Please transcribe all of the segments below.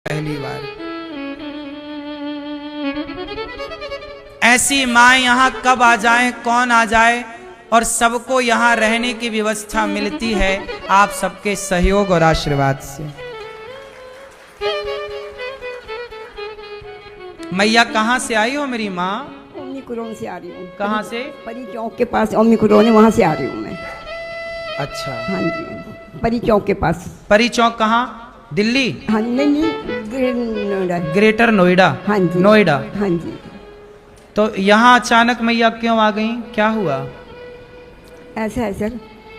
पहली बार। ऐसी माँ यहाँ कब आ जाए, कौन आ जाए, और सबको यहाँ रहने की व्यवस्था मिलती है आप सबके सहयोग और आशीर्वाद से। मैया कहाँ से आई हो मेरी माँ? ओमनी कुरोन से आ रही हूँ। कहाँ से? परी चौक के पास ओमनी कुरोन है, वहाँ से आ रही हूँ मैं। अच्छा, हाँ जी, परी चौक के पास। परी चौक कहाँ? दिल्ली? हाँ नहीं, नोएडा। ग्रेटर नोएडा? हाँ जी, नोएडा। हाँ जी। तो यहाँ अचानक मैया क्यों आ गई, क्या हुआ? ऐसा है सर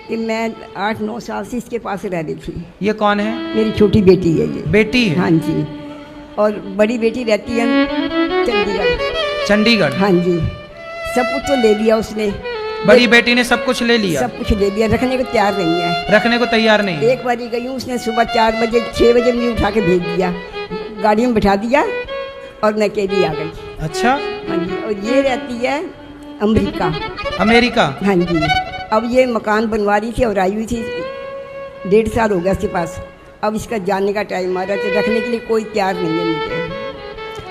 कि मैं 8-9 साल से इसके पास रह रही थी। ये कौन है? मेरी छोटी बेटी है ये। बेटी है? हाँ जी, और बड़ी बेटी रहती है चंडीगढ़। चंडीगढ़? हाँ जी, सब कुछ तो ले लिया उसने। बड़ी बेटी ने सब कुछ ले लिया? सब कुछ ले लिया, रखने को तैयार नहीं है। रखने को तैयार नहीं? एक बार गई हूँ, उसने सुबह 4 बजे 6 बजे मुझे उठा के भेज दिया, गाड़ी में बैठा दिया और मैं अकेली आ गई। अच्छा। हाँ जी, और ये रहती है अमेरिका। अमेरिका? हाँ जी, अब ये मकान बनवा रही थी और आई हुई थी, 1.5 साल हो गया इसके पास। अब इसका जाने का टाइम आ रहा है, रखने के लिए कोई तैयार नहीं है मुझे।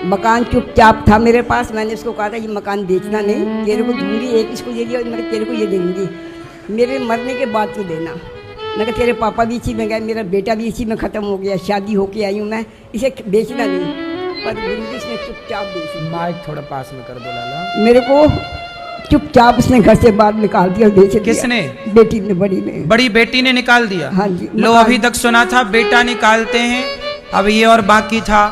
मकान चुपचाप था मेरे पास, मैंने उसको कहा था ये मकान बेचना नहीं, तेरे को दूंगी, एक इसको दे दिया और मैं तेरे को ये दूंगी, मेरे मरने के बाद तो देना। मैं कहा तेरे पापा भी इसी में गए, मेरा बेटा भी इसी में ख़त्म हो गया, शादी होके आई हूँ मैं, इसे बेचना नहीं। पर इसने चुपचाप बेची। माइक थोड़ा पास में कर दो लाला। मेरे को चुपचाप उसने घर से बाहर निकाल दिया और बेच दिया। किसने? बेटी ने, बड़ी ने। बड़ी बेटी ने निकाल दिया? हाँ जी। लो, अभी तक सुना था बेटा निकालते हैं, अब ये और बाकी था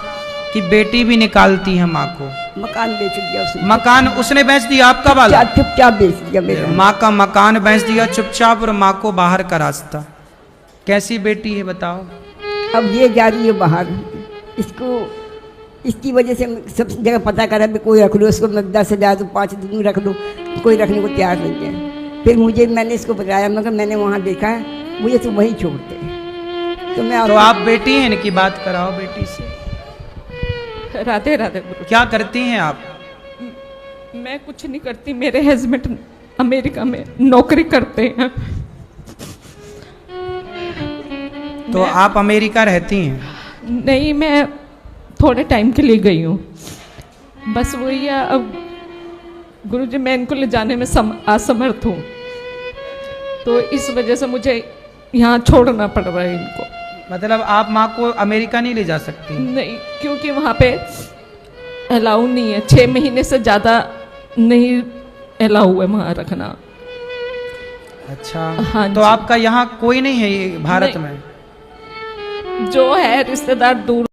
कि बेटी भी निकालती है माँ को। मकान बेच दिया उसने। मकान उसने बेच दिया आपका वाला? चुपचाप बेच दिया मेरा। माँ का मकान बेच दिया चुपचाप और माँ को बाहर का रास्ता। कैसी बेटी है बताओ? अब ये जा रही है बाहर, इसको इसकी वजह से सब जगह पता करा भी कोई रख लो उसको, मैं 10,000 तो 5 दिन रख लो, कोई रखने को तैयार नहीं है। फिर मुझे, मैंने इसको बताया, मगर मैंने वहाँ देखा है, मुझे तो वहीं छोड़ते। तो मैं तो आप बेटी हैं, इनकी बात कराओ बेटी से। राधे राधे। क्या करती हैं आप? मैं कुछ नहीं करती, मेरे हस्बैंड अमेरिका में नौकरी करते हैं। तो आप अमेरिका रहती हैं? नहीं, मैं थोड़े टाइम के लिए गई हूँ, बस वही है। अब गुरुजी, मैं इनको ले जाने में असमर्थ हूँ, तो इस वजह से मुझे यहाँ छोड़ना पड़ रहा है इनको। मतलब आप माँ को अमेरिका नहीं ले जा सकती? नहीं, क्योंकि वहाँ पे अलाउ नहीं है, 6 महीने से ज़्यादा नहीं अलाउ है वहाँ रखना। अच्छा। हाँ तो जी। आपका यहाँ कोई नहीं है ये भारत नहीं। में? जो है रिश्तेदार दूर